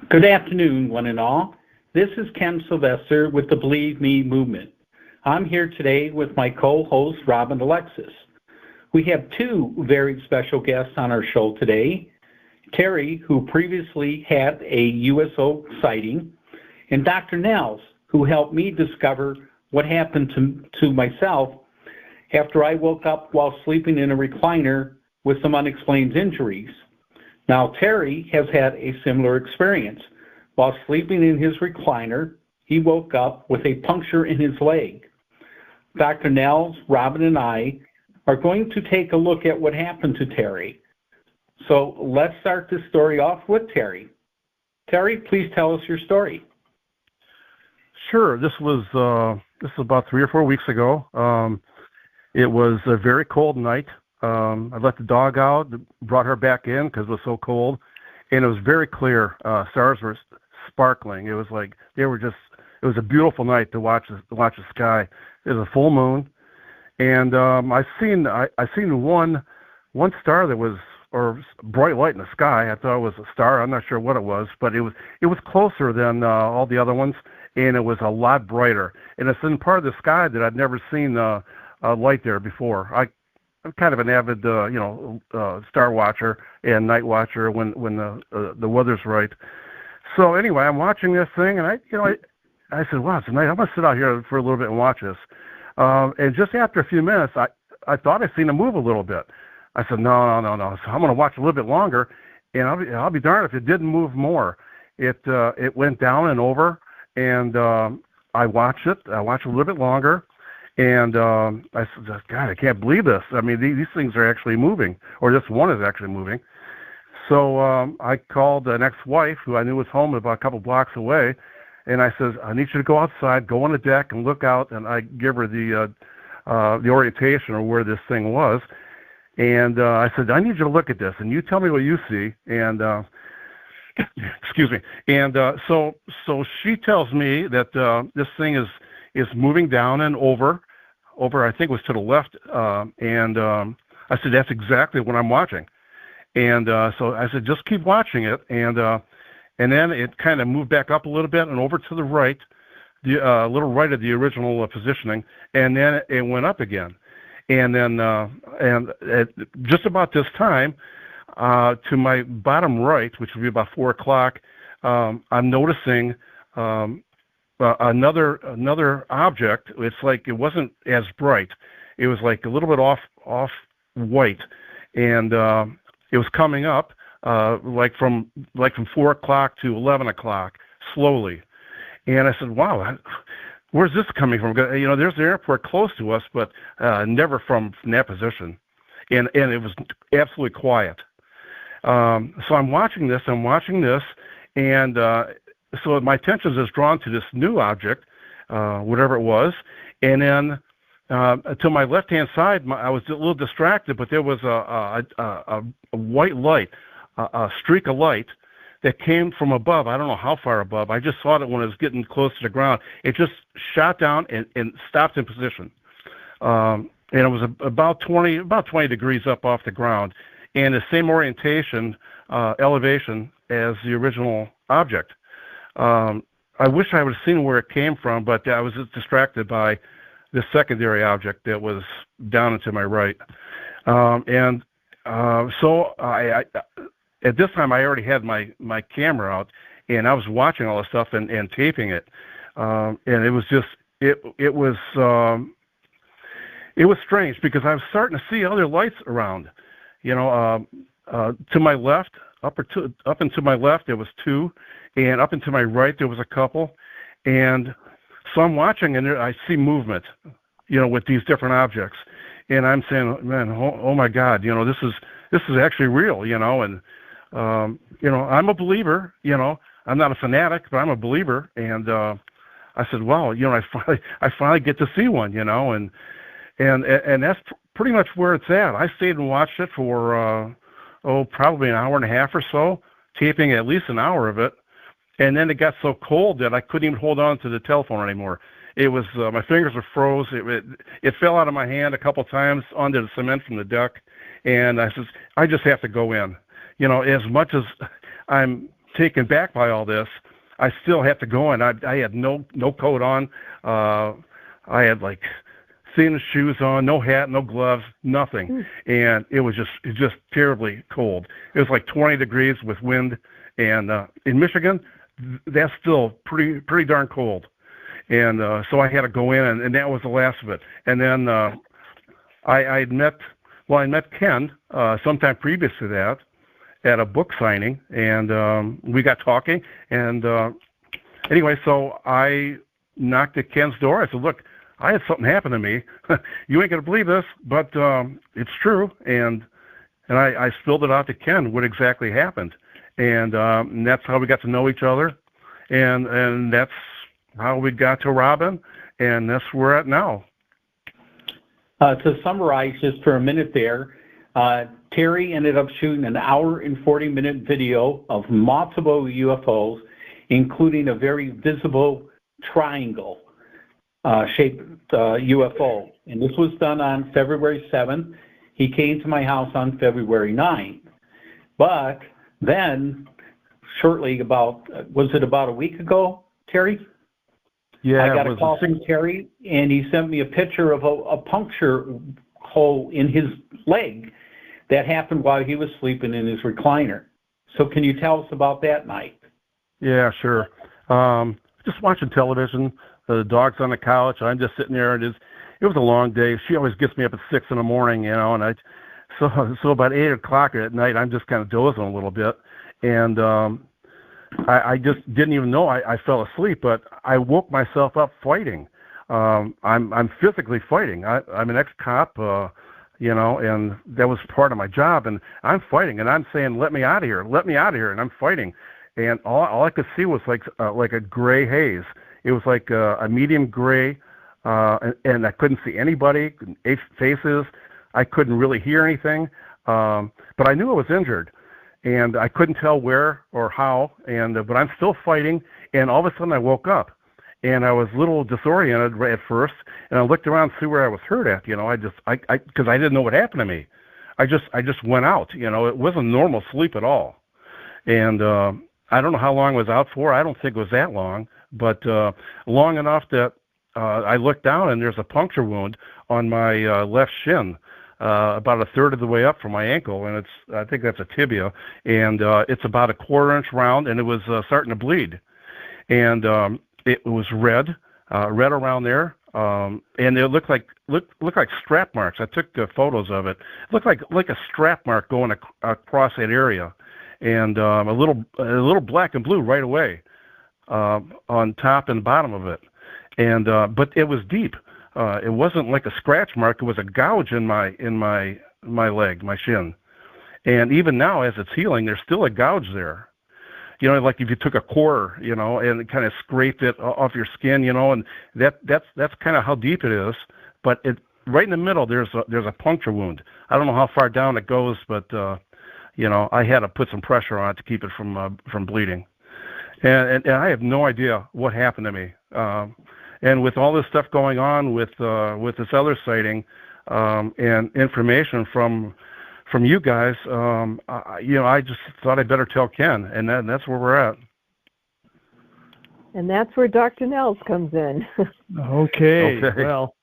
Good afternoon, one and all. This is Ken Sylvester with the Believe Me movement. I'm here today with my co-host, Robin Alexis. We have two very special guests on our show today. Terry, who previously had a USO sighting, and Dr. Nels, who helped me discover what happened to myself after I woke up while sleeping in a recliner with some unexplained injuries. Now, Terry has had a similar experience. While sleeping in his recliner, he woke up with a puncture in his leg. Dr. Nels, Robin, and I are going to take a look at what happened to Terry. So let's start this story off with Terry. Terry, please tell us your story. Sure. This was about 3 or 4 weeks ago. It was a very cold night. I let the dog out, brought her back in because it was so cold, and it was very clear. Stars were sparkling. It was like it was a beautiful night to watch the sky. It was a full moon, and I seen one star that was, or bright light in the sky. I thought it was a star. I'm not sure what it was, but it was closer than all the other ones, and it was a lot brighter. And it's in part of the sky that I'd never seen a light there before. I'm kind of an avid, star watcher and night watcher when the weather's right. So anyway, I'm watching this thing, and I said, "Wow, it's a night. I'm gonna sit out here for a little bit and watch this." And just after a few minutes, I thought I seen it move a little bit. I said, "No." So I'm gonna watch a little bit longer, and I'll be darned if it didn't move more. It went down and over, and I watched it. I watched a little bit longer. And I said, "God, I can't believe this. I mean, these things are actually moving, or this one is actually moving." So I called an ex-wife who I knew was home about a couple blocks away, and I said, "I need you to go outside, go on the deck, and look out." And I give her the orientation of where this thing was. And I said, "I need you to look at this, and you tell me what you see." And excuse me. And so she tells me that this thing is moving down and over, I think it was to the left, and I said, "That's exactly what I'm watching." And so I said, "Just keep watching it," and then it kind of moved back up a little bit and over to the right, a little right of the original positioning, and then it went up again. And then and at just about this time, to my bottom right, which would be about 4 o'clock, I'm noticing another object. It's like it wasn't as bright. It was like a little bit off white, and it was coming up like from 4 o'clock to 11 o'clock slowly. And I said, "Wow, where's this coming from?" There's an airport close to us, but never from that position. And it was absolutely quiet. So I'm watching this, and so my attention is drawn to this new object, whatever it was, and then to my left-hand side, I was a little distracted, but there was a white light, a streak of light that came from above. I don't know how far above. I just saw it when it was getting close to the ground. It just shot down and stopped in position, and it was about 20 degrees up off the ground, and the same orientation, elevation as the original object. I wish I would have seen where it came from, but I was just distracted by the secondary object that was down and to my right. So I at this time I already had my camera out, and I was watching all this stuff and taping it. And it was just it was strange because I was starting to see other lights around. To my left, up and to my left, there was 2, and up and to my right, there was a couple. And so I'm watching, and I see movement, with these different objects. And I'm saying, "Man, oh my God, this is actually real, and I'm a believer, I'm not a fanatic, but I'm a believer." And I said, "Wow, I finally get to see one, and that's pretty much where it's at." I stayed and watched it for probably an hour and a half or so, taping at least an hour of it. And then it got so cold that I couldn't even hold on to the telephone anymore. It was my fingers were froze. It fell out of my hand a couple times onto the cement from the deck, and I said, "I just have to go in." As much as I'm taken back by all this, I still have to go in. I had no coat on. I had like thin shoes on, no hat, no gloves, nothing. And it was just terribly cold. It was like 20 degrees with wind. And in Michigan, that's still pretty darn cold. And so I had to go in, and that was the last of it. And then I met Ken sometime previous to that at a book signing, and we got talking. And anyway, so I knocked at Ken's door. I said, "Look, I had something happen to me. You ain't gonna believe this, but it's true." And I spilled it out to Ken what exactly happened, and that's how we got to know each other, and that's how we got to Robin, and that's where we're at now. To summarize just for a minute there, Terry ended up shooting an hour and 40-minute video of multiple UFOs, including a very visible triangle shaped UFO. And this was done on February 7th. He came to my house on February 9th. But then, shortly was it about a week ago, Terry? Yeah, I got a call from Terry, and he sent me a picture of a puncture hole in his leg that happened while he was sleeping in his recliner. So can you tell us about that night? Yeah, sure. Just watching television. The dog's on the couch. I'm just sitting there. It was a long day. She always gets me up at 6 in the morning, and so about 8 o'clock at night, I'm just kind of dozing a little bit, and I just didn't even know I fell asleep, but I woke myself up fighting. I'm physically fighting. I'm an ex-cop, and that was part of my job, and I'm fighting, and I'm saying, "Let me out of here, let me out of here," and I'm fighting, and all I could see was like a gray haze. It was like a medium gray, and I couldn't see anybody, faces. I couldn't really hear anything, but I knew I was injured. And I couldn't tell where or how, but I'm still fighting, and all of a sudden I woke up, and I was a little disoriented at first, and I looked around to see where I was hurt at, because I didn't know what happened to me. I just went out, it wasn't normal sleep at all. And I don't know how long I was out for. I don't think it was that long, but long enough that I looked down, and there's a puncture wound on my left shin. About a third of the way up from my ankle, and I think that's a tibia, and it's about a 1/4 inch round, and it was starting to bleed, and it was red around there, and it looked like strap marks. I took photos of it. It looked like a strap mark going across that area, and a little black and blue right away on top and bottom of it, and but it was deep. It wasn't like a scratch mark. It was a gouge in my leg, my shin. And even now, as it's healing, there's still a gouge there. Like if you took a quarter, and kind of scraped it off your skin, and that's kind of how deep it is. But right in the middle, there's a puncture wound. I don't know how far down it goes, but I had to put some pressure on it to keep it from bleeding. And I have no idea what happened to me. And with all this stuff going on with this other sighting, and information from you guys, I just thought I'd better tell Ken, and that's where we're at. And that's where Dr. Nels comes in. Okay. Well,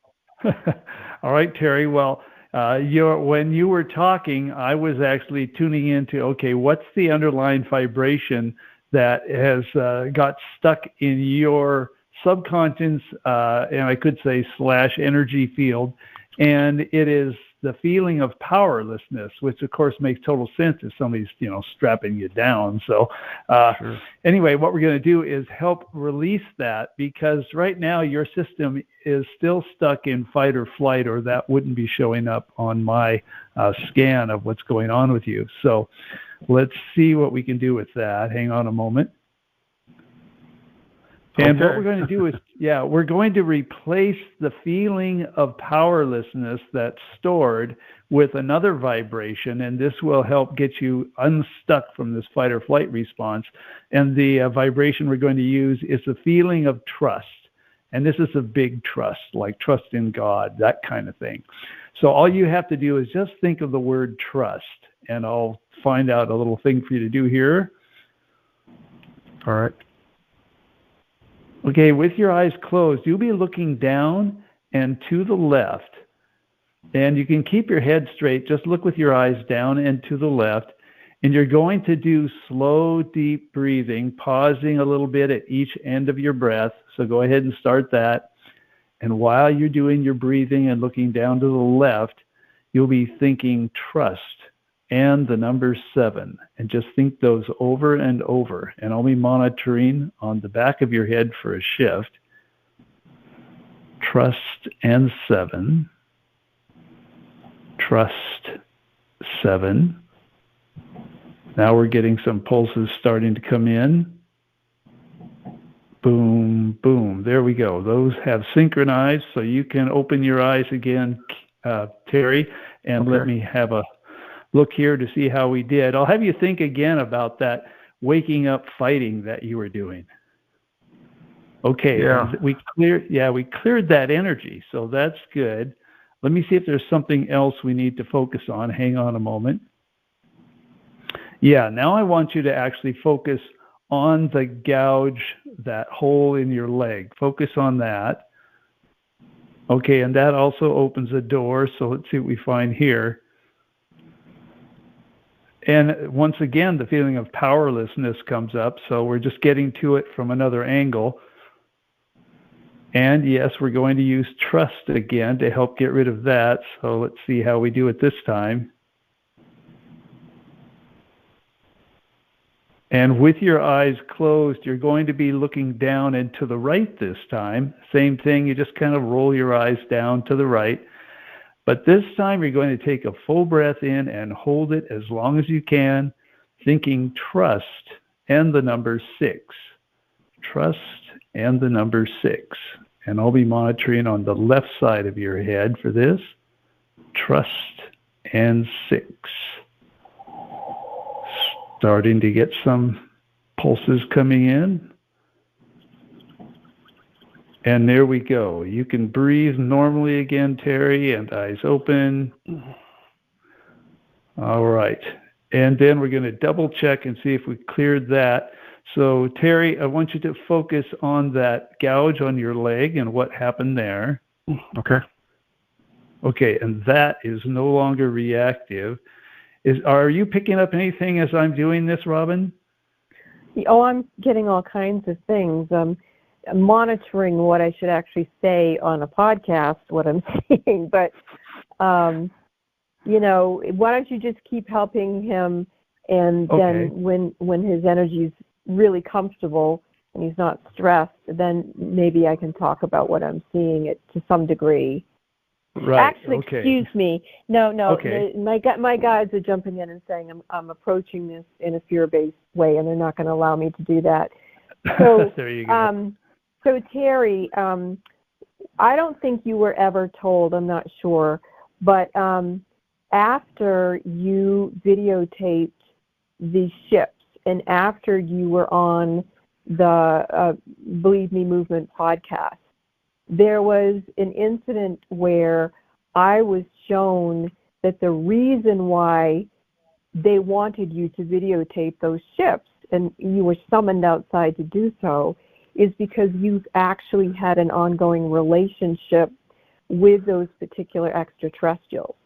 all right, Terry. Well, when you were talking, I was actually tuning into, okay, what's the underlying vibration that has got stuck in your subconscious, and I could say / energy field, and it is the feeling of powerlessness, which of course makes total sense if somebody's strapping you down. So Sure. Anyway, what we're going to do is help release that, because right now your system is still stuck in fight or flight, or that wouldn't be showing up on my scan of what's going on with you. So let's see what we can do with that. Hang on a moment. And what we're going to do is, we're going to replace the feeling of powerlessness that's stored with another vibration, and this will help get you unstuck from this fight or flight response. And the vibration we're going to use is the feeling of trust. And this is a big trust, like trust in God, that kind of thing. So all you have to do is just think of the word trust, and I'll find out a little thing for you to do here. All right. Okay, with your eyes closed, you'll be looking down and to the left. And you can keep your head straight. Just look with your eyes down and to the left. And you're going to do slow, deep breathing, pausing a little bit at each end of your breath. So go ahead and start that. And while you're doing your breathing and looking down to the left, you'll be thinking trust and the number 7. And just think those over and over. And I'll be monitoring on the back of your head for a shift. Trust and 7. Trust 7. Now we're getting some pulses starting to come in. Boom, boom. There we go. Those have synchronized, so you can open your eyes again, Terry, and let me have a look here to see how we did. I'll have you think again about that waking up fighting that you were doing. Okay, yeah. We cleared that energy, so that's good. Let me see if there's something else we need to focus on. Hang on a moment. Yeah, now I want you to actually focus on the gouge, that hole in your leg. Focus on that. Okay, and that also opens a door, so let's see what we find here. And once again, the feeling of powerlessness comes up, so we're just getting to it from another angle. And yes, we're going to use trust again to help get rid of that. So let's see how we do it this time. And with your eyes closed, you're going to be looking down and to the right this time. Same thing, you just kind of roll your eyes down to the right. But this time you're going to take a full breath in and hold it as long as you can, thinking trust and the number 6. Trust and the number 6. And I'll be monitoring on the left side of your head for this. Trust and 6. Starting to get some pulses coming in. And there we go. You can breathe normally again, Terry, and eyes open. All right. And then we're going to double check and see if we cleared that. So, Terry, I want you to focus on that gouge on your leg and what happened there. Okay. Okay, and that is no longer reactive. Are you picking up anything as I'm doing this, Robin? Oh, I'm getting all kinds of things. I'm monitoring what I should actually say on a podcast, what I'm saying. But, you know, why don't you just keep helping him, and then when his energy's really comfortable and he's not stressed, then maybe I can talk about what I'm seeing it to some degree. Right. Actually, excuse me. No. Okay. My guides are jumping in and saying I'm approaching this in a fear-based way, and they're not going to allow me to do that. So, there you go. So Terry, I don't think you were ever told. I'm not sure, but after you videotaped the ships, and after you were on the Believe Me Movement podcast, there was an incident where I was shown that the reason why they wanted you to videotape those ships, and you were summoned outside to do so, is because you've actually had an ongoing relationship with those particular extraterrestrials.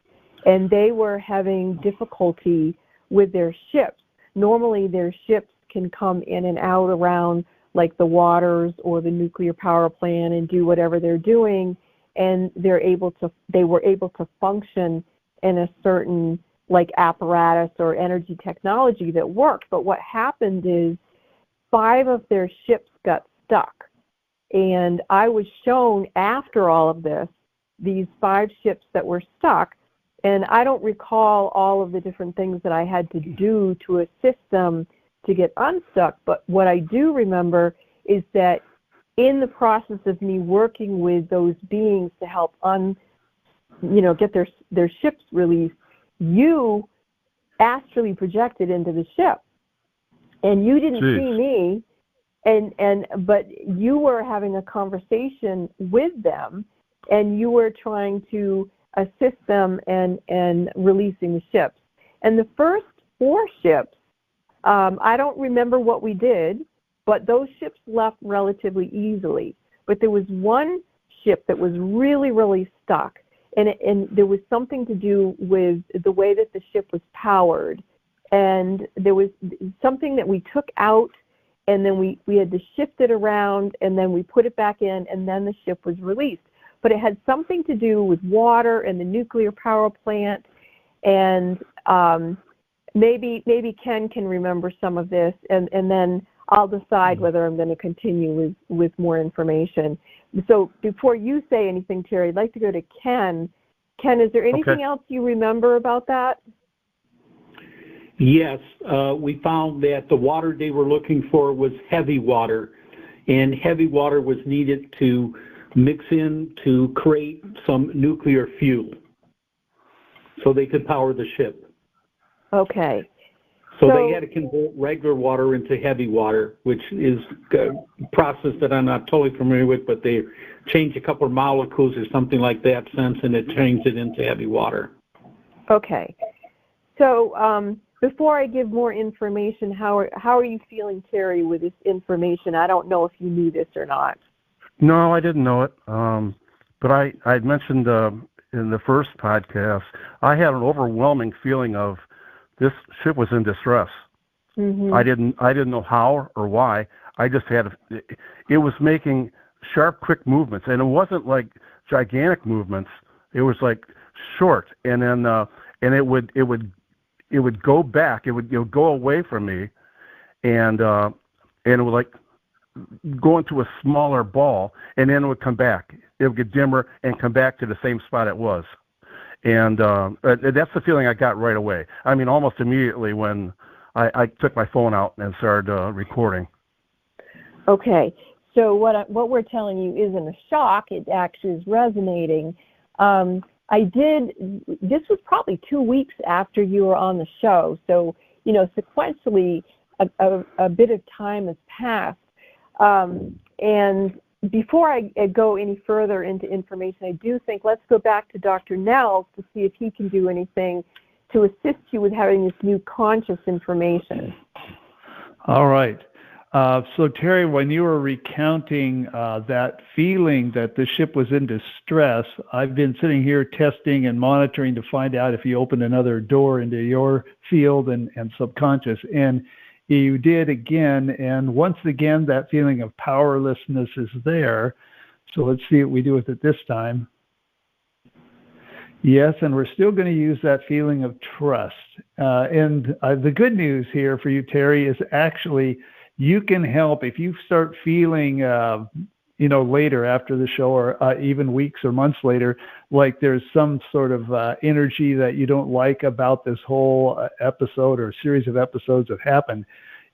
And they were having difficulty with their ships. Normally their ships can come in and out around like the waters or the nuclear power plant and do whatever they're doing, and they were able to function in a certain like apparatus or energy technology that worked. But what happened is 5 of their ships got stuck, and I was shown after all of this these 5 ships that were stuck, and I don't recall all of the different things that I had to do to assist them to get unstuck, but what I do remember is that in the process of me working with those beings to help get their ships released, you astrally projected into the ship, and you didn't see me, but you were having a conversation with them, and you were trying to assist them and releasing the ships. And the first 4 ships, I don't remember what we did, but those ships left relatively easily. But there was one ship that was really, really stuck, and there was something to do with the way that the ship was powered. And there was something that we took out, and then we had to shift it around, and then we put it back in, and then the ship was released. But it had something to do with water and the nuclear power plant, and maybe Ken can remember some of this, and then I'll decide whether I'm going to continue with more information. So before you say anything, Terry, I'd like to go to Ken. Ken, is there anything else you remember about that? Yes, we found that the water they were looking for was heavy water, and heavy water was needed to mix in to create some nuclear fuel so they could power the ship. Okay. So they had to convert regular water into heavy water, which is a process that I'm not totally familiar with, but they changed a couple of molecules or something like that since, and it changed it into heavy water. Okay. So before I give more information, how are you feeling, Terry, with this information? I don't know if you knew this or not. No, I didn't know it. But I had mentioned in the first podcast, I had an overwhelming feeling of this ship was in distress. Mm-hmm. I didn't know how or why. I just had it was making sharp, quick movements, and it wasn't like gigantic movements. It was like short, and then and it would go back. It would go away from me, and it would like go into a smaller ball, and then it would come back. It would get dimmer and come back to the same spot it was. And that's the feeling I got right away. I mean, almost immediately when I took my phone out and started recording. Okay. So what we're telling you isn't a shock. It actually is resonating. This was probably 2 weeks after you were on the show. So, sequentially, a bit of time has passed. And before I go any further into information, I do think let's go back to Dr. Nels to see if he can do anything to assist you with having this new conscious information. All right. So, Terry, when you were recounting that feeling that the ship was in distress, I've been sitting here testing and monitoring to find out if you opened another door into your field and subconscious. And you did again, and once again, that feeling of powerlessness is there. So let's see what we do with it this time. Yes, and we're still going to use that feeling of trust. And the good news here for you, Terry, is actually you can help if you start feeling, later after the show or even weeks or months later, like there's some sort of energy that you don't like about this whole episode or series of episodes that happened.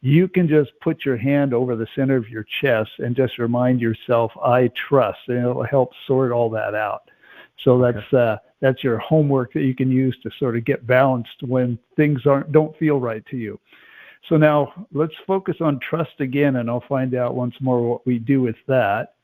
You can just put your hand over the center of your chest and just remind yourself, I trust, and it'll help sort all that out. So that's your homework that you can use to sort of get balanced when things don't feel right to you. So now let's focus on trust again, and I'll find out once more what we do with that.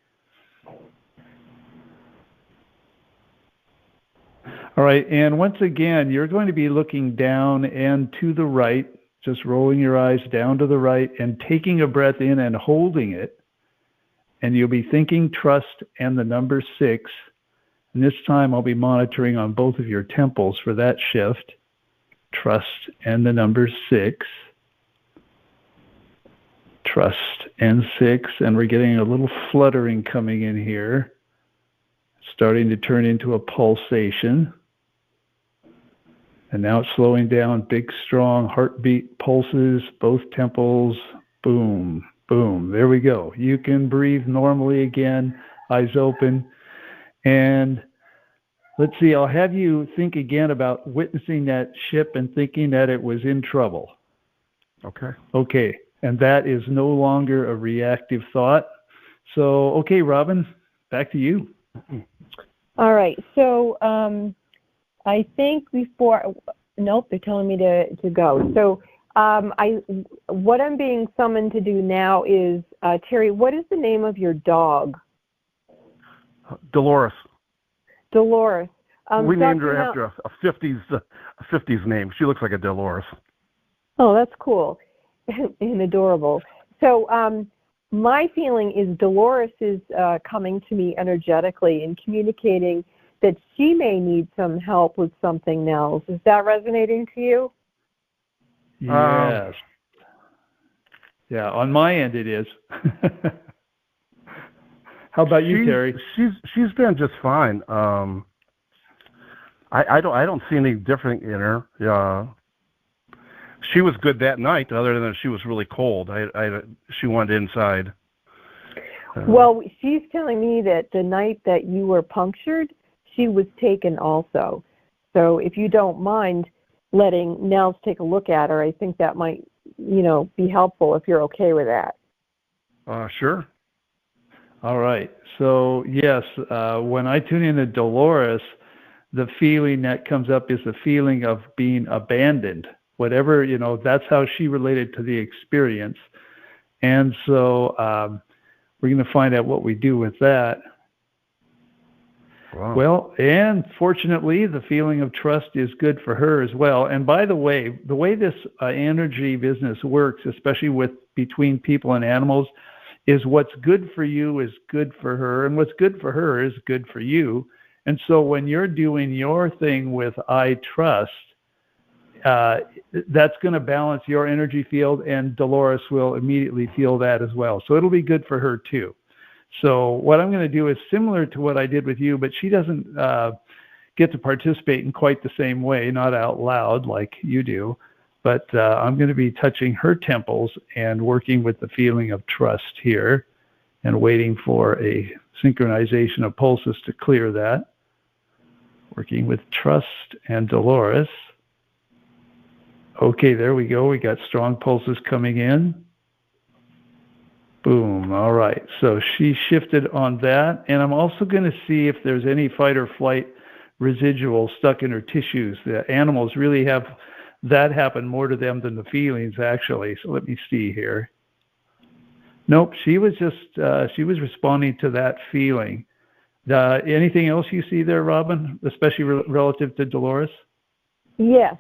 All right, and once again, you're going to be looking down and to the right, just rolling your eyes down to the right and taking a breath in and holding it. And you'll be thinking trust and the number 6. And this time I'll be monitoring on both of your temples for that shift. Trust and the number 6. Trust and 6. And we're getting a little fluttering coming in here, starting to turn into a pulsation. And now it's slowing down, big, strong heartbeat pulses, both temples, boom, boom. There we go. You can breathe normally again, eyes open. And let's see, I'll have you think again about witnessing that ship and thinking that it was in trouble. Okay. And that is no longer a reactive thought. So, okay, Robin, back to you. All right. So, I think nope, they're telling me to go. So what I'm being summoned to do now is, Terry, what is the name of your dog? Dolores. Dolores. We named her after a 50s name. She looks like a Dolores. Oh, that's cool and adorable. So my feeling is Dolores is coming to me energetically and communicating that she may need some help with something else. Is that resonating to you? Yes. Yeah, on my end it is. How about you, Terry? She's been just fine. I don't see any different in her. She was good that night, other than she was really cold. She wanted inside. Well, she's telling me that the night that you were punctured, she was taken also. So if you don't mind letting Nels take a look at her, I think that might, be helpful if you're okay with that. Sure. All right. So, yes, when I tune in to Dolores, the feeling that comes up is the feeling of being abandoned. Whatever, that's how she related to the experience. And so we're going to find out what we do with that. Wow. Well, and fortunately, the feeling of trust is good for her as well. And by the way this energy business works, especially between people and animals, is what's good for you is good for her, and what's good for her is good for you. And so when you're doing your thing with I trust, that's going to balance your energy field, and Dolores will immediately feel that as well. So it'll be good for her too. So what I'm going to do is similar to what I did with you, but she doesn't get to participate in quite the same way, not out loud like you do. But I'm going to be touching her temples and working with the feeling of trust here and waiting for a synchronization of pulses to clear that. Working with trust and Dolores. Okay, there we go. We got strong pulses coming in. Boom. All right. So she shifted on that. And I'm also going to see if there's any fight or flight residual stuck in her tissues. The animals really have that happen more to them than the feelings, actually. So let me see here. Nope. She was responding to that feeling. Anything else you see there, Robin, especially relative to Dolores? Yes.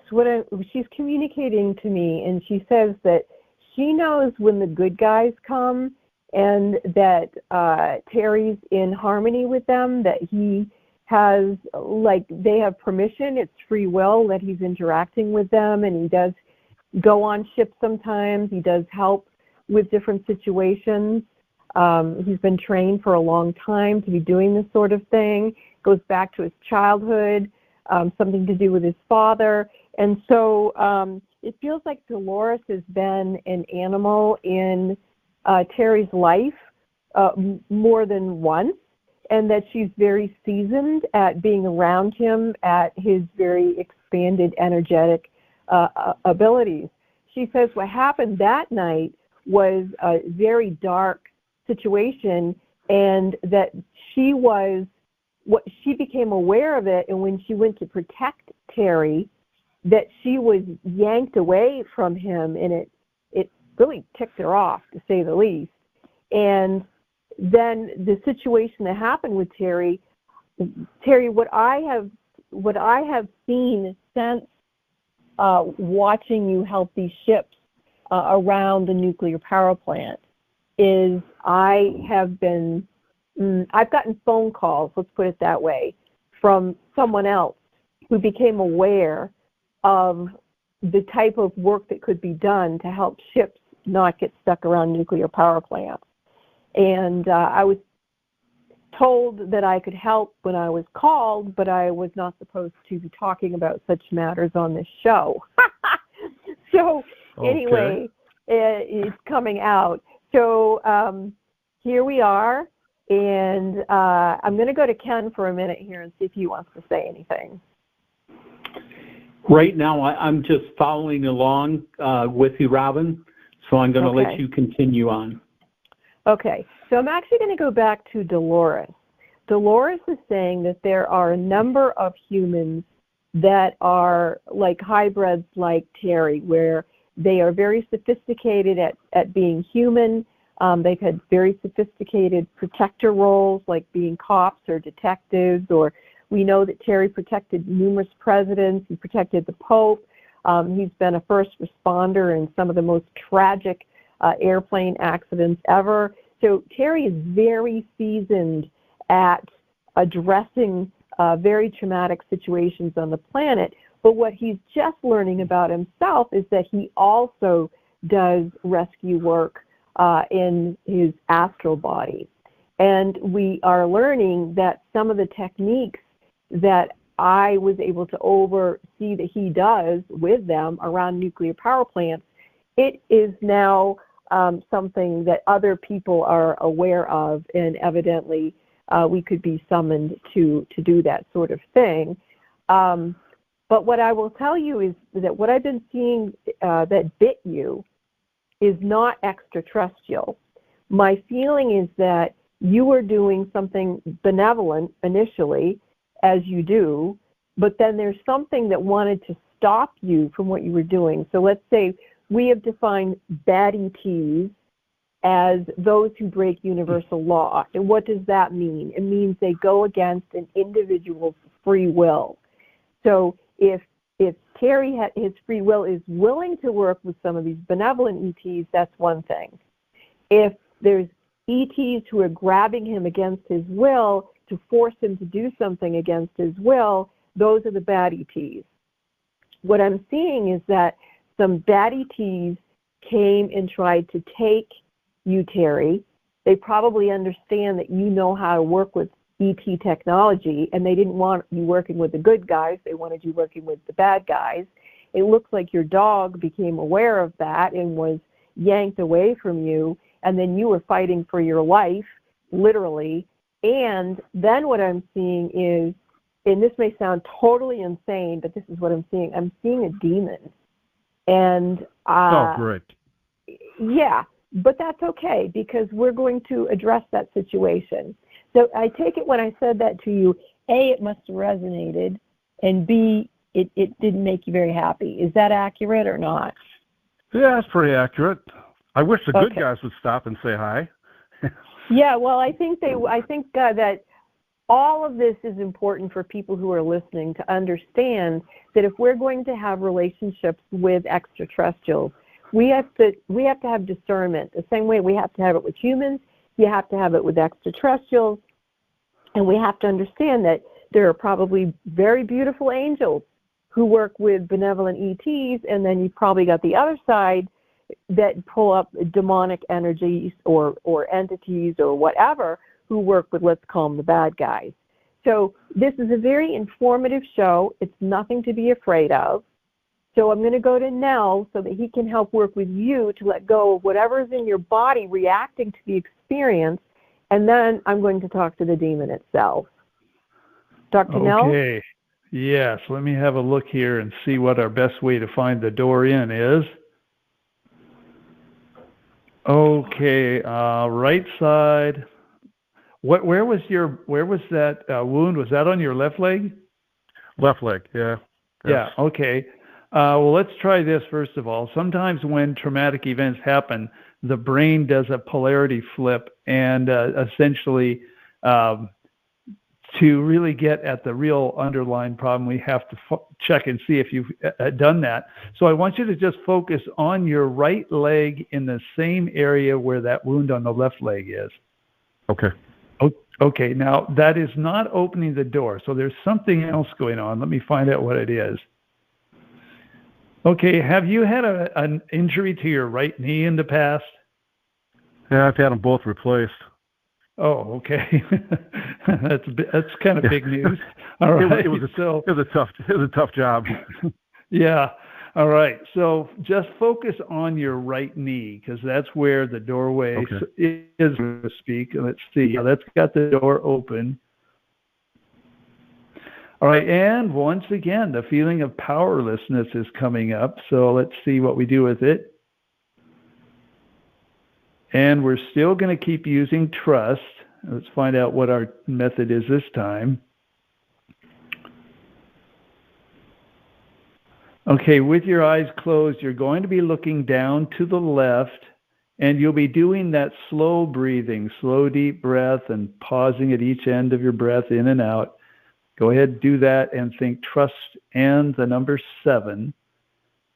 She's communicating to me, and she says that she knows when the good guys come and that Terry's in harmony with them, that he has, they have permission, it's free will that he's interacting with them, and he does go on ships sometimes. He does help with different situations. He's been trained for a long time to be doing this sort of thing. Goes back to his childhood, something to do with his father. And so it feels like Dolores has been an animal in Terry's life more than once, and that she's very seasoned at being around him at his very expanded energetic abilities. She says what happened that night was a very dark situation, and that she became aware of it, and when she went to protect Terry, that she was yanked away from him, and it really ticked her off, to say the least. And then the situation that happened with Terry, what I have seen since watching you help these ships around the nuclear power plant is I've gotten phone calls, let's put it that way, from someone else who became aware of the type of work that could be done to help ships not get stuck around nuclear power plants. And I was told that I could help when I was called, but I was not supposed to be talking about such matters on this show. So anyway, it's coming out. So here we are, and I'm going to go to Ken for a minute here and see if he wants to say anything. Right now, I'm just following along with you, Robin, so I'm going to let you continue on. Okay, so I'm actually going to go back to Dolores. Dolores is saying that there are a number of humans that are like hybrids like Terry, where they are very sophisticated at being human. They've had very sophisticated protector roles, like being cops or detectives, or we know that Terry protected numerous presidents. He protected the Pope. He's been a first responder in some of the most tragic airplane accidents ever. So Terry is very seasoned at addressing very traumatic situations on the planet. But what he's just learning about himself is that he also does rescue work in his astral body. And we are learning that some of the techniques that I was able to oversee that he does with them around nuclear power plants, it is now something that other people are aware of, and evidently we could be summoned to do that sort of thing. But what I will tell you is that what I've been seeing that bit you is not extraterrestrial. My feeling is that you were doing something benevolent initially, as you do, but then there's something that wanted to stop you from what you were doing. So let's say we have defined bad ETs as those who break universal law. And what does that mean? It means they go against an individual's free will. So if Terry, his free will, is willing to work with some of these benevolent ETs, that's one thing. If there's ETs who are grabbing him against his will to force him to do something against his will, those are the bad ETs. What I'm seeing is that some bad ETs came and tried to take you, Terry. They probably understand that you know how to work with ET technology, and they didn't want you working with the good guys. They wanted you working with the bad guys. It looks like your dog became aware of that and was yanked away from you, and then you were fighting for your life, literally. And then what I'm seeing is, and this may sound totally insane, but this is what I'm seeing. I'm seeing a demon. And oh, great. Yeah, but that's okay, because we're going to address that situation. So I take it when I said that to you, A, it must have resonated, and B, it didn't make you very happy. Is that accurate or not? Yeah, that's pretty accurate. I wish the good guys would stop and say hi. Yeah, well, I think that all of this is important for people who are listening to understand that if we're going to have relationships with extraterrestrials, we have to have discernment. The same way we have to have it with humans, you have to have it with extraterrestrials, and we have to understand that there are probably very beautiful angels who work with benevolent ETs, and then you've probably got the other side that pull up demonic energies or entities or whatever who work with, let's call them, the bad guys. So this is a very informative show. It's nothing to be afraid of. So I'm going to go to Nell so that he can help work with you to let go of whatever's in your body reacting to the experience, and then I'm going to talk to the demon itself. Dr. Nell? Okay. Yes, let me have a look here and see what our best way to find the door in is. Okay, right side. Where was that wound? Was that on your left leg? Left leg, yeah. Yeah, okay. Well, let's try this first of all. Sometimes when traumatic events happen, the brain does a polarity flip, and essentially to really get at the real underlying problem, we have to check and see if you've done that. So I want you to just focus on your right leg in the same area where that wound on the left leg is. Okay. Okay, now that is not opening the door, so there's something else going on. Let me find out what it is. Okay, have you had an injury to your right knee in the past? Yeah, I've had them both replaced. Oh, okay. That's kind of big news. All right. It was a tough job. Yeah. All right. So just focus on your right knee, because that's where the doorway is, so to speak. Let's see. Yeah, that's got the door open. All right. And once again, the feeling of powerlessness is coming up. So let's see what we do with it. And we're still going to keep using trust. Let's find out what our method is this time. Okay, with your eyes closed, you're going to be looking down to the left, and you'll be doing that slow breathing, slow deep breath, and pausing at each end of your breath in and out. Go ahead and do that and think trust and the number 7.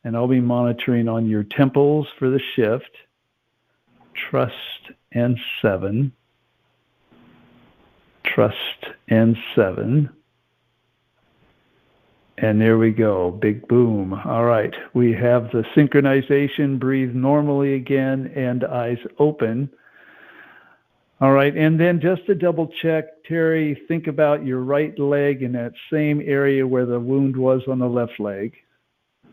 And I'll be monitoring on your temples for the shift. trust, and 7. Trust, and 7. And there we go. Big boom. All right. We have the synchronization, breathe normally again, and eyes open. All right. And then just to double check, Terry, think about your right leg in that same area where the wound was on the left leg.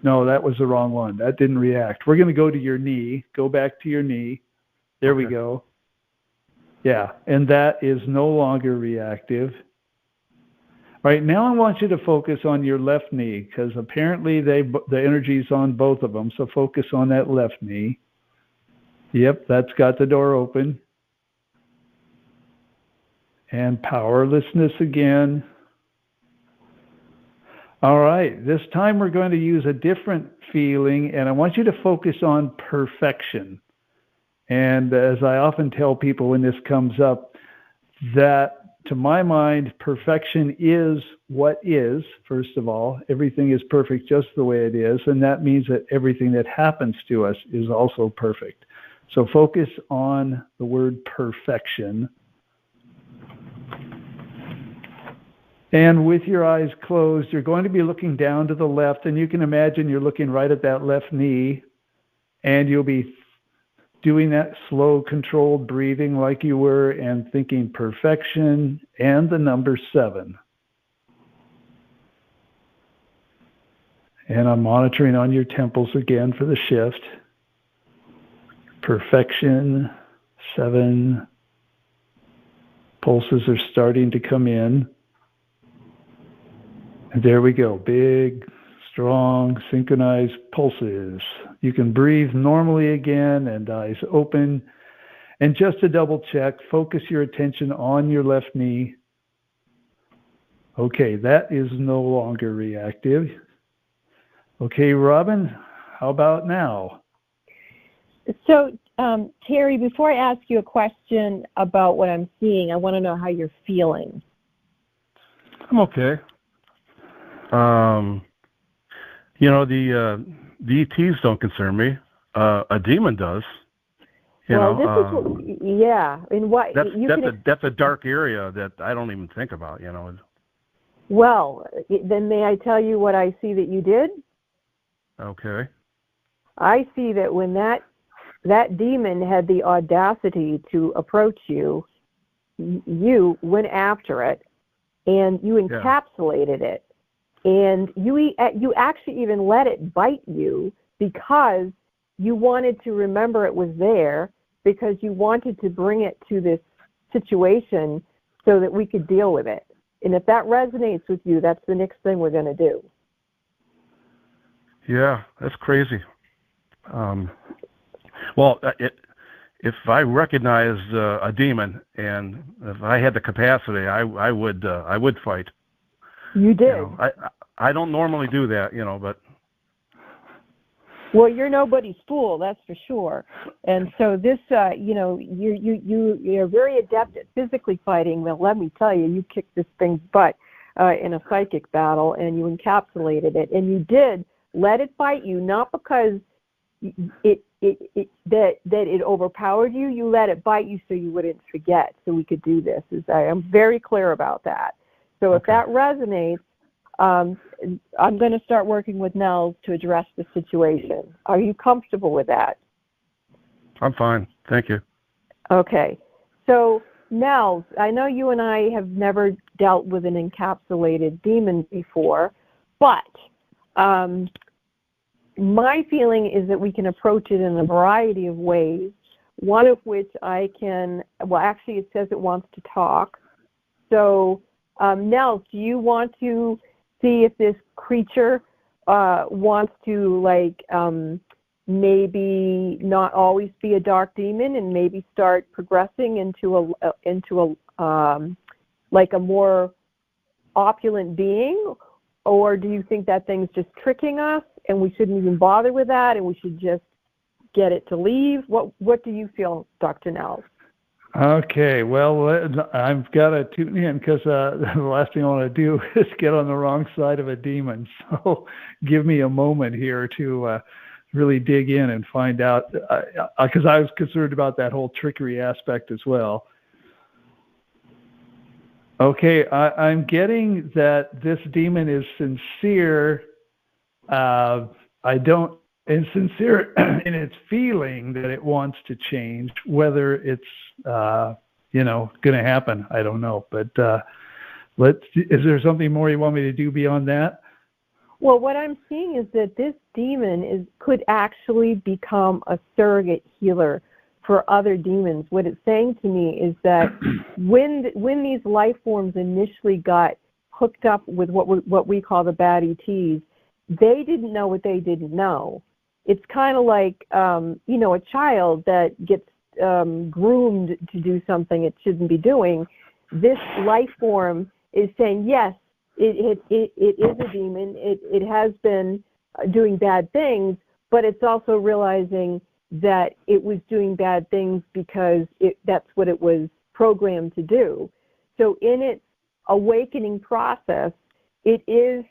No, that was the wrong one. That didn't react. We're going to go to your knee. Go back to your knee. There we go. Yeah. And that is no longer reactive. All right, now I want you to focus on your left knee because apparently the energy is on both of them. So focus on that left knee. Yep, that's got the door open. And powerlessness again. All right, this time we're going to use a different feeling, and I want you to focus on perfection. And as I often tell people when this comes up, that to my mind, perfection is what is, first of all. Everything is perfect just the way it is, and that means that everything that happens to us is also perfect. So focus on the word perfection. And with your eyes closed, you're going to be looking down to the left, and you can imagine you're looking right at that left knee, and you'll be doing that slow, controlled breathing like you were and thinking perfection and the number 7. And I'm monitoring on your temples again for the shift. Perfection, 7. Pulses are starting to come in. And there we go. Big, strong, synchronized pulses. You can breathe normally again and eyes open. And just to double check, focus your attention on your left knee. Okay, that is no longer reactive. Okay, Robin, how about now? So, Terry, before I ask you a question about what I'm seeing, I want to know how you're feeling. I'm okay. The ETs don't concern me. A demon does. This is yeah. And what that's a dark area that I don't even think about. Well, then may I tell you what I see that you did? Okay. I see that when that demon had the audacity to approach you, you went after it, and you encapsulated it. And you actually even let it bite you because you wanted to remember it was there, because you wanted to bring it to this situation so that we could deal with it. And if that resonates with you, that's the next thing we're going to do. Yeah, that's crazy. If I recognized a demon and if I had the capacity, I would fight. You did. I don't normally do that, but. Well, you're nobody's fool, that's for sure. And so this, you're very adept at physically fighting. Well, let me tell you, you kicked this thing's butt in a psychic battle, and you encapsulated it, and you did let it bite you, not because it overpowered you. You let it bite you so you wouldn't forget, so we could do this. I'm very clear about that. So if that resonates, I'm going to start working with Nels to address the situation. Are you comfortable with that? I'm fine. Thank you. Okay. So, Nels, I know you and I have never dealt with an encapsulated demon before, but my feeling is that we can approach it in a variety of ways, one of which actually it says it wants to talk. So, Nels, do you want to see if this creature wants to maybe not always be a dark demon and maybe start progressing into a more opulent being? Or do you think that thing's just tricking us and we shouldn't even bother with that and we should just get it to leave? What do you feel, Dr. Nels? Okay, well, I've got to tune in because the last thing I want to do is get on the wrong side of a demon. So give me a moment here to really dig in and find out, because I was concerned about that whole trickery aspect as well. Okay, I'm getting that this demon is sincere. Sincere in its feeling that it wants to change. Whether it's going to happen, I don't know. But is there something more you want me to do beyond that? Well, what I'm seeing is that this demon could actually become a surrogate healer for other demons. What it's saying to me is that when these life forms initially got hooked up with what we call the bad ETs, they didn't know what they didn't know. It's kind of like a child that gets groomed to do something it shouldn't be doing. This life form is saying, yes, it is a demon. It has been doing bad things, but it's also realizing that it was doing bad things because that's what it was programmed to do. So in its awakening process, it is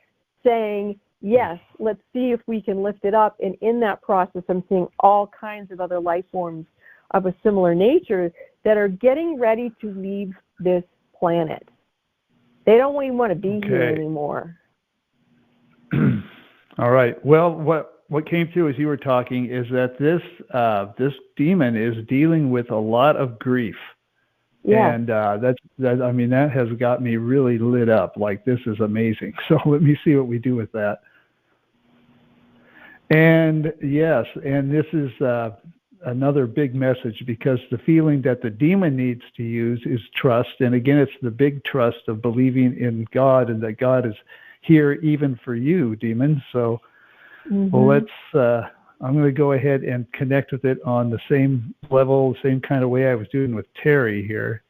saying, yes, let's see if we can lift it up. And in that process, I'm seeing all kinds of other life forms of a similar nature that are getting ready to leave this planet. They don't even want to be here anymore. All right. Well, what came through as you were talking is that this demon is dealing with a lot of grief. Yeah. And that has got me really lit up. Like, this is amazing. So let me see what we do with that. And yes, and this is another big message, because the feeling that the demon needs to use is trust. And again, it's the big trust of believing in God and that God is here even for you, demon. So let's, I'm going to go ahead and connect with it on the same level, same kind of way I was doing with Terry here.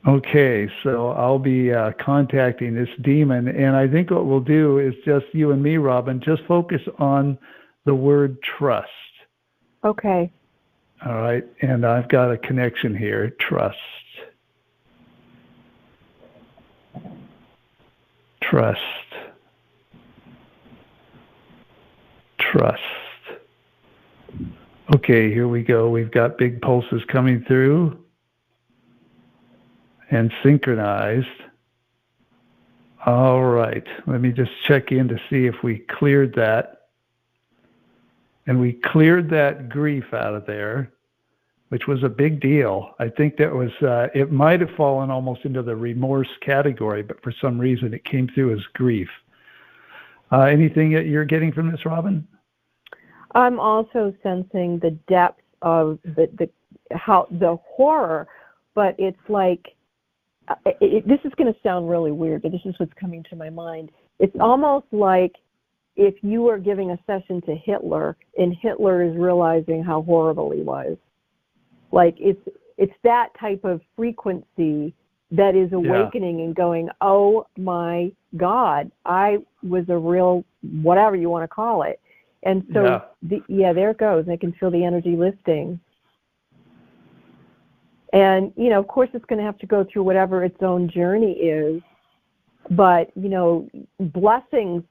Okay, so I'll be contacting this demon, and I think what we'll do is just you and me, Robin, just focus on the word trust. Okay. All right, and I've got a connection here, trust. Trust. Trust. Okay, here we go. We've got big pulses coming through and synchronized. All right, let me just check in to see if we cleared that. And we cleared that grief out of there, which was a big deal. I think that was, it might have fallen almost into the remorse category, but for some reason it came through as grief. Anything that you're getting from this, Robin? I'm also sensing the depth of the horror, but it's like, this is going to sound really weird, but this is what's coming to my mind. It's almost like if you were giving a session to Hitler, and Hitler is realizing how horrible he was. Like, it's that type of frequency that is awakening and going, oh my God, I was a real whatever you want to call it. And so, there it goes. I can feel the energy lifting. And, of course, it's going to have to go through whatever its own journey is. But, blessings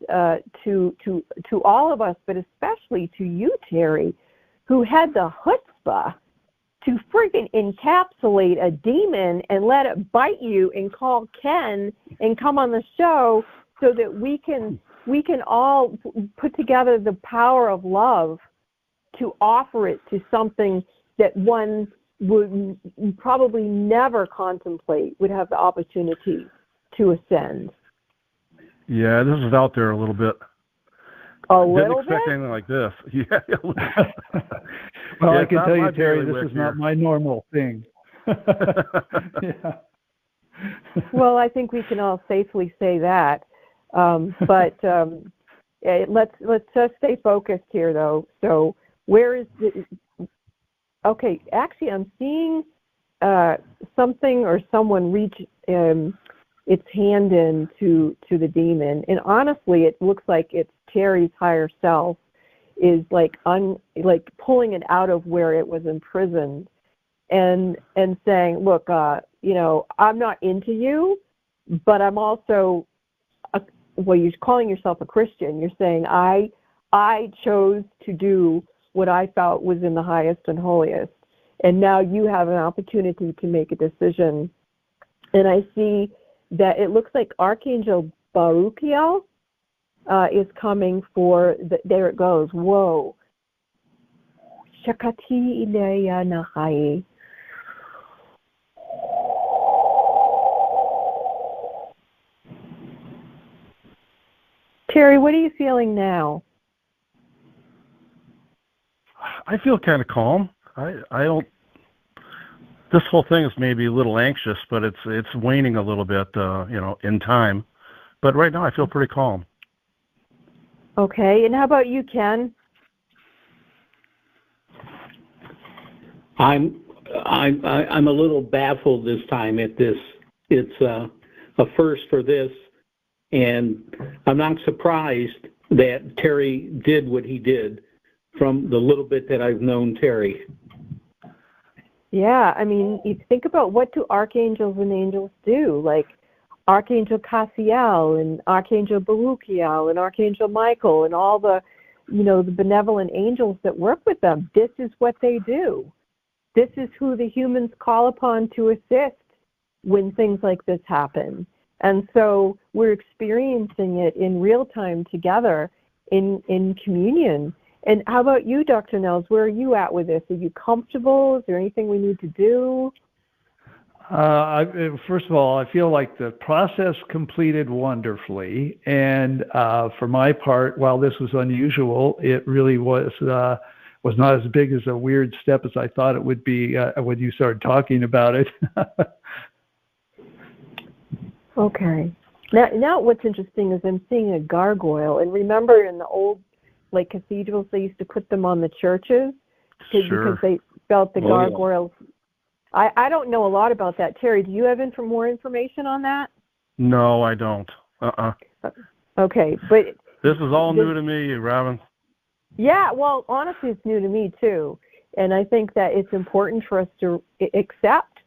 to all of us, but especially to you, Terry, who had the chutzpah to freaking encapsulate a demon and let it bite you and call Ken and come on the show so that we can all put together the power of love to offer it to something that one would probably never contemplate would have the opportunity to ascend. Yeah, this is out there a little bit. Didn't expect anything like this. Yeah. Well, I can tell you, Terry, this is not my normal thing. Yeah. Well, I think we can all safely say that. But let's just stay focused here, though. So where is the... Okay, actually, I'm seeing something or someone reach its hand in to the demon, and honestly, it looks like it's Terry's higher self is like pulling it out of where it was imprisoned, and saying, look, I'm not into you, but I'm also well, you're calling yourself a Christian. You're saying, I chose to do what I felt was in the highest and holiest. And now you have an opportunity to make a decision. And I see that it looks like Archangel Baruchiel is coming for, there it goes, whoa. Shakati Ileya Nahai. Terry, what are you feeling now? I feel kind of calm. I don't. This whole thing is maybe a little anxious, but it's waning a little bit, in time. But right now, I feel pretty calm. Okay, and how about you, Ken? I'm a little baffled this time at this. It's a first for this, and I'm not surprised that Terry did what he did from the little bit that I've known Terry. Yeah, I mean, you think about what do archangels and angels do? Like Archangel Cassiel and Archangel Baruchiel and Archangel Michael and all the, the benevolent angels that work with them. This is what they do. This is who the humans call upon to assist when things like this happen. And so we're experiencing it in real time together in communion. And how about you, Dr. Nels? Where are you at with this? Are you comfortable? Is there anything we need to do? First of all, I feel like the process completed wonderfully. And for my part, while this was unusual, it really was not as big as a weird step as I thought it would be when you started talking about it. Okay. Now what's interesting is I'm seeing a gargoyle. And remember in the old cathedrals, they used to put them on the churches because they felt the gargoyles. Yeah. I don't know a lot about that. Terry, do you have more information on that? No, I don't. Okay, but this is all new to me, Robin. Yeah, well, honestly, it's new to me too. And I think that it's important for us to accept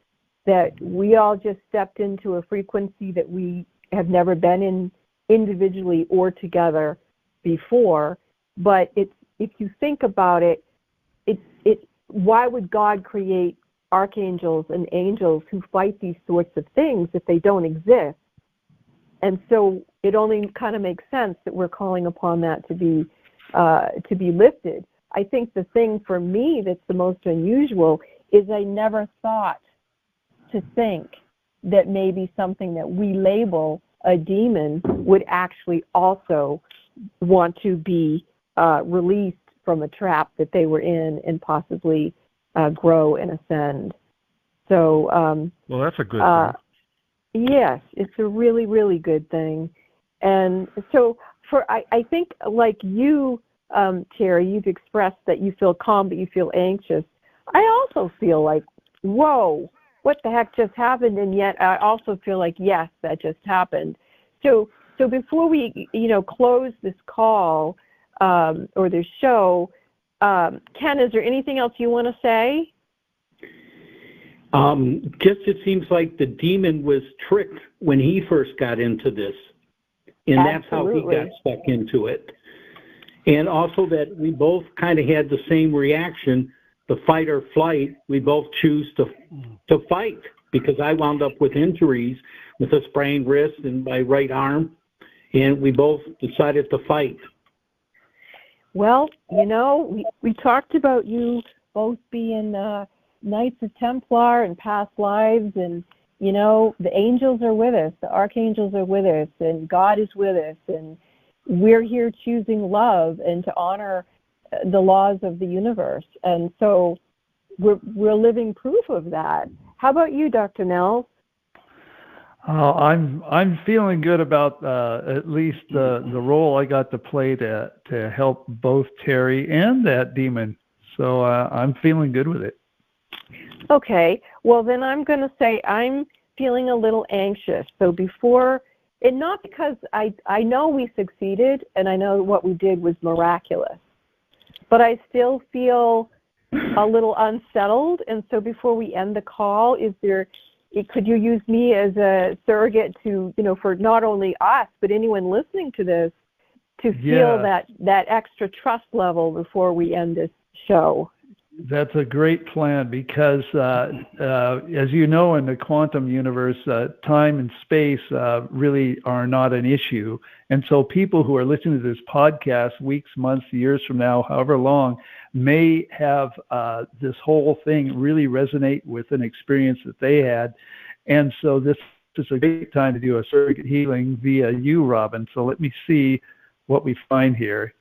that we all just stepped into a frequency that we have never been in individually or together before. But if you think about it, why would God create archangels and angels who fight these sorts of things if they don't exist? And so it only kind of makes sense that we're calling upon that to be lifted. I think the thing for me that's the most unusual is I never thought to think that maybe something that we label a demon would actually also want to be released from a trap that they were in and possibly grow and ascend. So, well, that's a good thing. Yes, it's a really, really good thing. And so, I think like you, Terry, you've expressed that you feel calm, but you feel anxious. I also feel like, whoa, what the heck just happened? And yet, I also feel like, yes, that just happened. So before we, close this call or this show, Ken, is there anything else you want to say? Just it seems like the demon was tricked when he first got into this, and Absolutely. That's how he got stuck into it. And also that we both kind of had the same reaction, the fight or flight. We both choose to fight because I wound up with injuries with a sprained wrist and my right arm, and we both decided to fight. Well, we talked about you both being Knights of Templar and past lives, and, the angels are with us, the archangels are with us, and God is with us, and we're here choosing love and to honor the laws of the universe. And so we're living proof of that. How about you, Dr. Nels? I'm feeling good about at least the role I got to play to help both Terry and that demon. So I'm feeling good with it. Okay. Well, then I'm going to say I'm feeling a little anxious. So before, and not because I know we succeeded and I know what we did was miraculous, but I still feel a little unsettled. And so before we end the call, is there could you use me as a surrogate to, for not only us, but anyone listening to this, to feel that extra trust level before we end this show? That's a great plan because, as you know, in the quantum universe, time and space really are not an issue. And so people who are listening to this podcast weeks, months, years from now, however long, may have this whole thing really resonate with an experience that they had. And so this is a great time to do a surrogate healing via you, Robin. So let me see what we find here.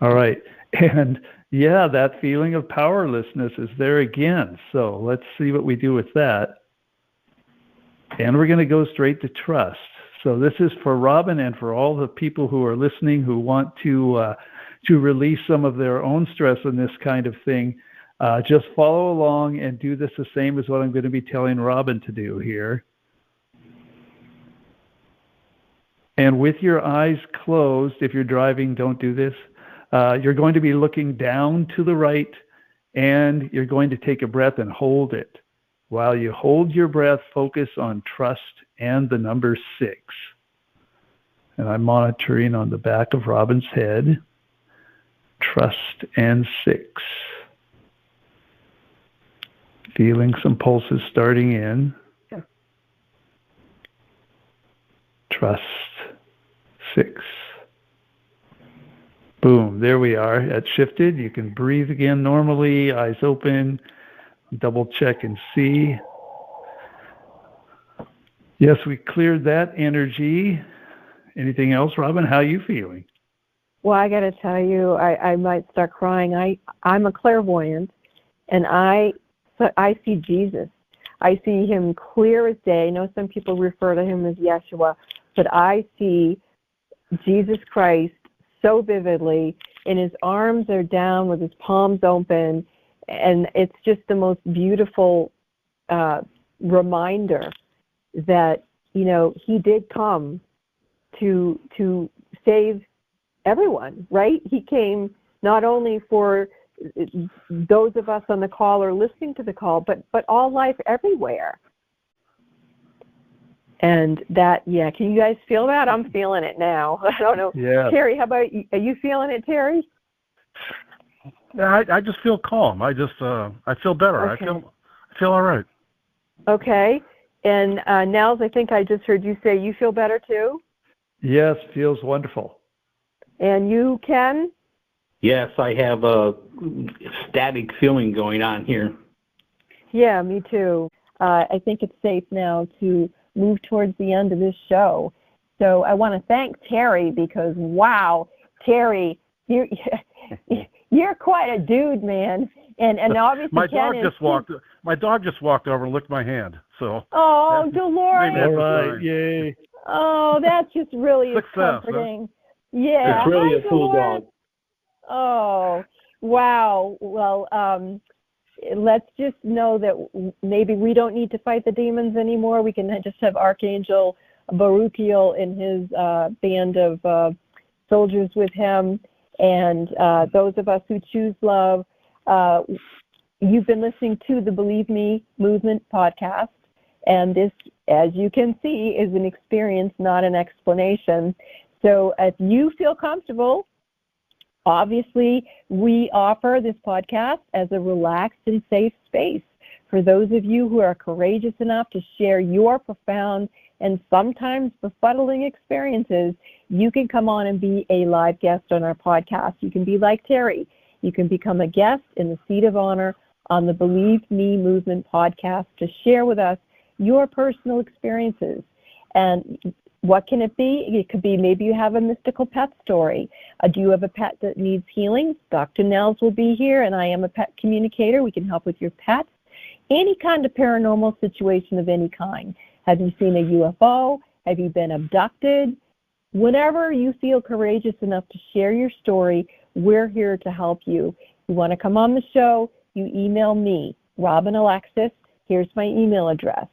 All right. And yeah, that feeling of powerlessness is there again. So let's see what we do with that. And we're going to go straight to trust. So this is for Robin and for all the people who are listening who want to release some of their own stress in this kind of thing. Just follow along and do this the same as what I'm going to be telling Robin to do here. And with your eyes closed, if you're driving, don't do this. You're going to be looking down to the right, and you're going to take a breath and hold it. While you hold your breath, focus on trust and the number 6. And I'm monitoring on the back of Robin's head. Trust and 6. Feeling some pulses starting in. Trust 6. Boom, there we are. It shifted. You can breathe again normally, eyes open, double check and see. Yes, we cleared that energy. Anything else, Robin? How are you feeling? Well, I got to tell you, I might start crying. I'm a clairvoyant, and I see Jesus. I see him clear as day. I know some people refer to him as Yeshua, but I see Jesus Christ so vividly, and his arms are down with his palms open, and it's just the most beautiful reminder that he did come to save everyone, right? He came not only for those of us on the call or listening to the call, but all life everywhere. And that, can you guys feel that? I'm feeling it now. I don't know. Yeah. Terry, how about you? Are you feeling it, Terry? Yeah, I just feel calm. I feel better. Okay. I feel all right. Okay. And Nels, I think I just heard you say you feel better too? Yes, feels wonderful. And you, Ken? Yes, I have a static feeling going on here. Yeah, me too. I think it's safe now to move towards the end of this show. So I want to thank Terry because, wow, Terry, you're quite a dude, man. And obviously my dog just walked over and licked my hand. So oh, Dolores! All right, yay! Oh, that's just really comforting. Huh? Yeah, it's really a cool dog. Oh, wow. Well, let's just know that maybe we don't need to fight the demons anymore. We can just have Archangel Baruchiel and his band of soldiers with him. And those of us who choose love, you've been listening to the Believe Me Movement podcast. And this, as you can see, is an experience, not an explanation. So if you feel comfortable, obviously, we offer this podcast as a relaxed and safe space for those of you who are courageous enough to share your profound and sometimes befuddling experiences. You can come on and be a live guest on our podcast. You can be like Terry. You can become a guest in the seat of honor on the Believe Me Movement podcast to share with us your personal experiences. And what can it be? It could be maybe you have a mystical pet story. Do you have a pet that needs healing? Dr. Nels will be here, and I am a pet communicator. We can help with your pets. Any kind of paranormal situation of any kind. Have you seen a UFO? Have you been abducted? Whenever you feel courageous enough to share your story, we're here to help you. You want to come on the show, you email me, Robin Alexis. Here's my email address,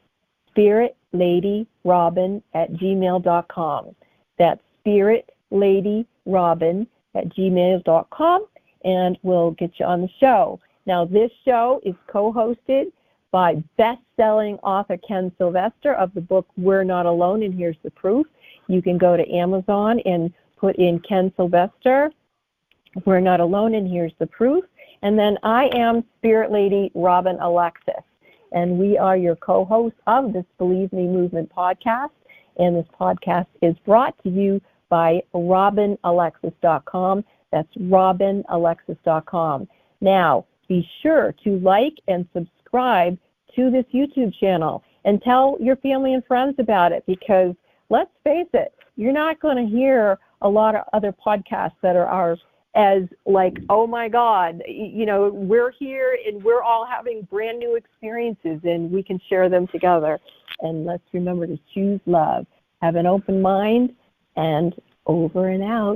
spiritlady.robin@gmail.com. That's spiritlady.robin@gmail.com, and we'll get you on the show. Now, this show is co-hosted by best-selling author Ken Sylvester of the book We're Not Alone and Here's the Proof. You can go to Amazon and put in Ken Sylvester, We're Not Alone and Here's the Proof. And then I am Spirit Lady Robin Alexis, and we are your co-hosts of this Believe Me Movement podcast. And this podcast is brought to you by RobinAlexis.com. That's RobinAlexis.com. Now, be sure to like and subscribe to this YouTube channel and tell your family and friends about it, because let's face it, you're not going to hear a lot of other podcasts that are as like, oh my God, you know, we're here and we're all having brand new experiences and we can share them together. And let's remember to choose love, have an open mind, and over and out.